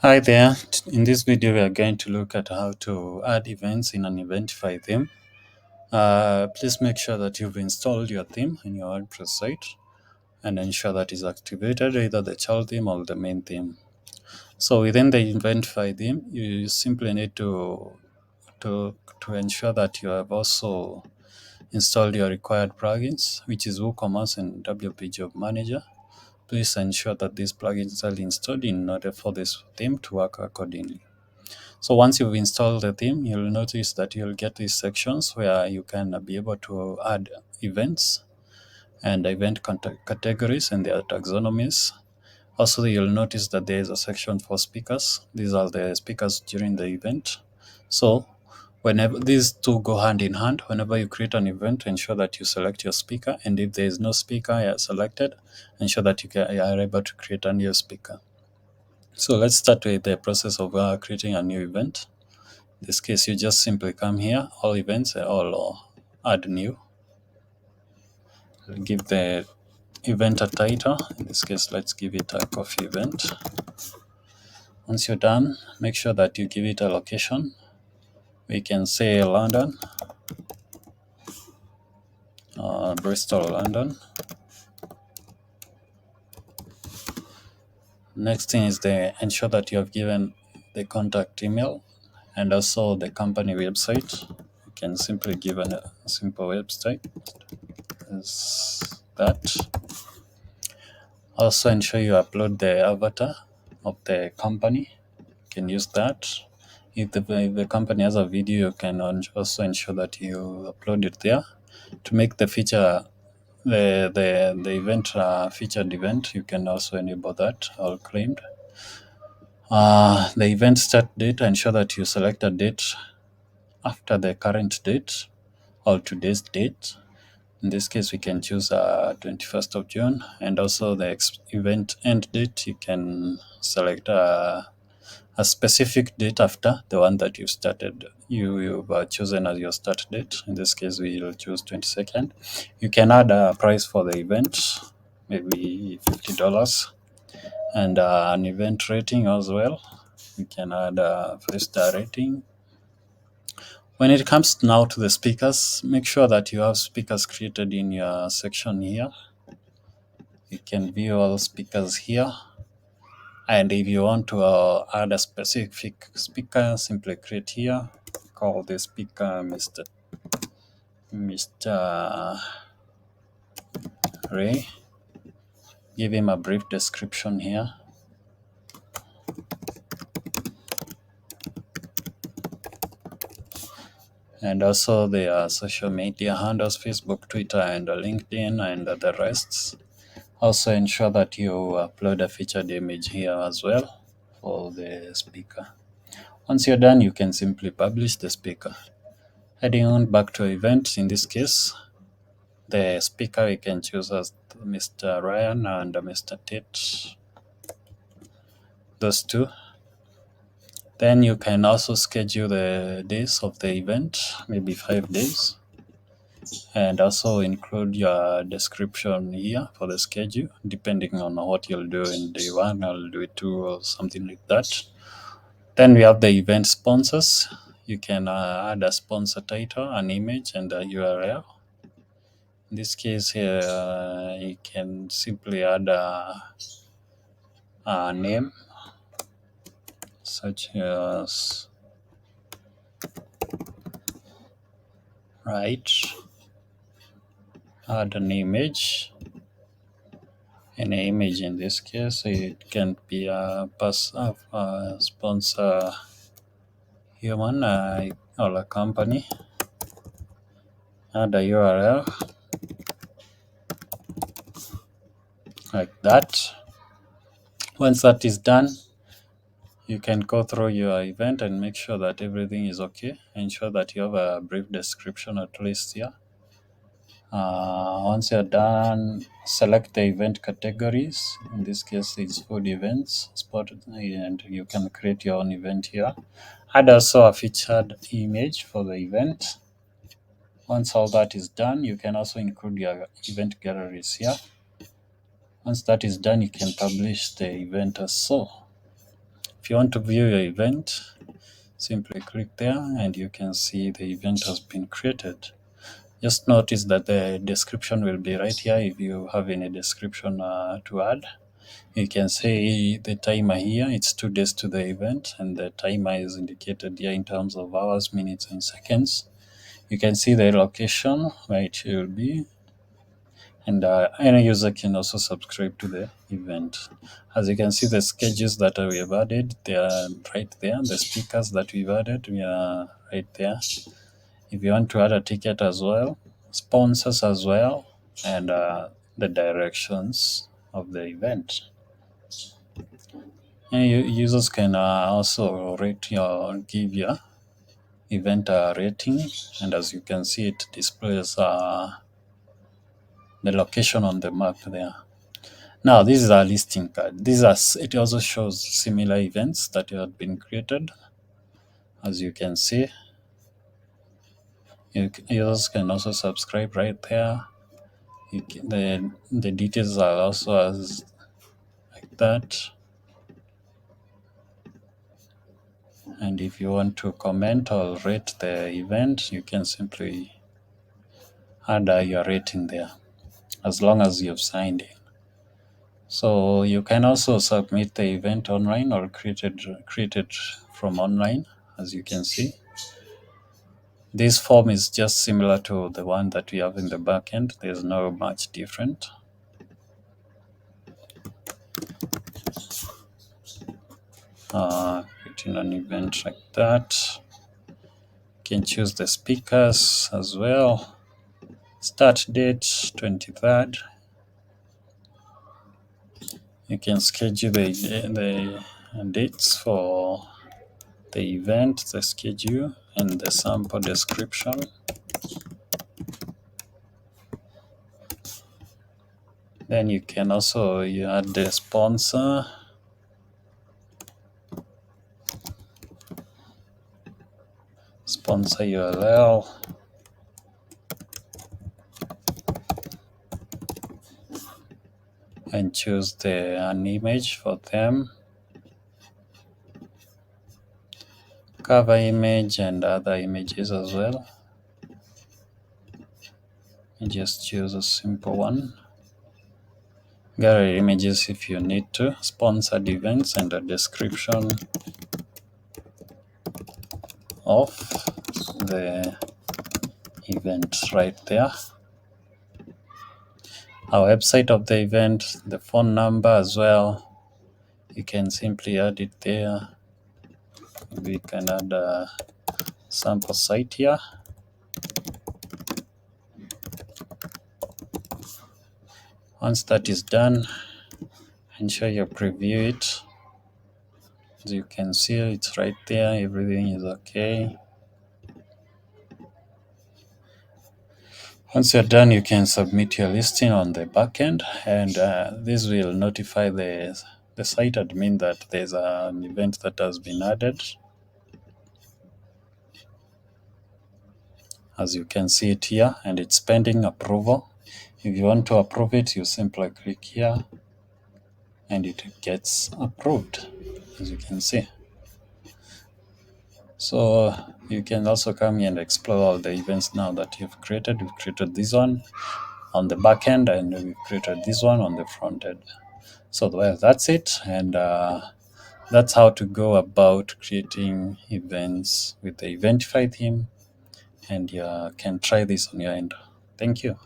Hi there. In this video, we are going to look at how to add events in an Eventify theme. Please make sure that you've installed your theme in your WordPress site and ensure that it's activated, either the child theme or the main theme. So within the Eventify theme, you simply need to ensure that you have also installed your required plugins, which is WooCommerce and WP Job Manager. Please ensure that these plugins are installed in order for this theme to work accordingly. So once you've installed the theme, you'll notice that you'll get these sections where you can be able to add events and event categories and their taxonomies. Also, you'll notice that there is a section for speakers. These are the speakers during the event. So whenever these two go hand in hand, whenever you create an event, ensure that you select your speaker. And if there is no speaker selected, ensure that you are able to create a new speaker. So let's start with the process of creating a new event. In this case, you just simply come here, all events, all add new. Give the event a title. In this case, let's give it a coffee event. Once you're done, make sure that you give it a location. We can say London, Bristol, London. Next thing is ensure that you have given the contact email and also the company website. You can simply give a simple website as that. Also ensure you upload the avatar of the company. You can use that. If the company has a video, you can also ensure that you upload it there. To make the feature, the event featured event, you can also enable that or claimed. The event start date, ensure that you select a date after the current date or today's date. In this case, we can choose 21st of June, and also the event end date. You can select a specific date after the one that you started. You've chosen as your start date. In this case, we will choose 22nd. You can add a price for the event, maybe $50, and an event rating as well. You can add a 5-star rating. When it comes now to the speakers, make sure that you have speakers created in your section here. You can view all speakers here. And if you want to add a specific speaker, simply create here. Call the speaker Mr. Ray. Give him a brief description here. And also their social media handles, Facebook, Twitter, and LinkedIn, and the rest. Also ensure that you upload a featured image here as well for the speaker. Once you're done, you can simply publish the speaker. Heading on back to events, in this case, the speaker we can choose as Mr. Ryan and Mr. Tate, those two. Then you can also schedule the days of the event, maybe 5 days. And also include your description here for the schedule, depending on what you'll do in day 1 or day 2 or something like that. Then we have the event sponsors. You can add a sponsor title, an image, and a URL. In this case here, you can simply add a name, such as add an image. Any image in this case, it can be a sponsor human or a company. Add a URL like that. Once that is done, you can go through your event and make sure that everything is okay. Ensure that you have a brief description at least here. Once you're done, select the event categories. In this case, it's food events, sport, and you can create your own event here. Add also a featured image for the event. Once all that is done, you can also include your event galleries here. Once that is done, you can publish the event as so. If you want to view your event, simply click there and you can see the event has been created. Just notice that the description will be right here. If you have any description to add, you can say the timer here, it's 2 days to the event, and the timer is indicated here in terms of hours, minutes, and seconds. You can see the location where it will be, and any user can also subscribe to the event. As you can see, the schedules that we have added, they are right there. The speakers that we've added, we are right there. If you want to add a ticket as well, sponsors as well, and the directions of the event. And users can also rate your give your event a rating, and as you can see, it displays the location on the map there. Now, this is our listing card. It also shows similar events that have been created. As you can see, users can also subscribe right there. The details are also as like that. And if you want to comment or rate the event, you can simply add your rating there, as long as you've signed in. So you can also submit the event online or create it from online, as you can see. This form is just similar to the one that we have in the backend. There's no much different. Creating an event like that. You can choose the speakers as well. Start date 23rd. You can schedule the dates for the event, the schedule, and the sample description. Then you can also add the sponsor, sponsor URL, and choose an image for them, cover image, and other images as well. You just choose a simple one. Gallery images if you need to, sponsored events, and a description of the event right there. Our website of the event, the phone number as well. You can simply add it there. We can add a sample site here. Once that is done, ensure you preview it. As you can see, it's right there. Everything is okay. Once you're done, you can submit your listing on the backend, and this will notify the site admin that there's an event that has been added. As you can see it here, and it's pending approval. If you want to approve it, you simply click here, and it gets approved, as you can see. So you can also come here and explore all the events now that you've created. We've created this one on the back end, and we've created this one on the front end. So well, that's it, and that's how to go about creating events with the Eventify theme, and you can try this on your end. Thank you.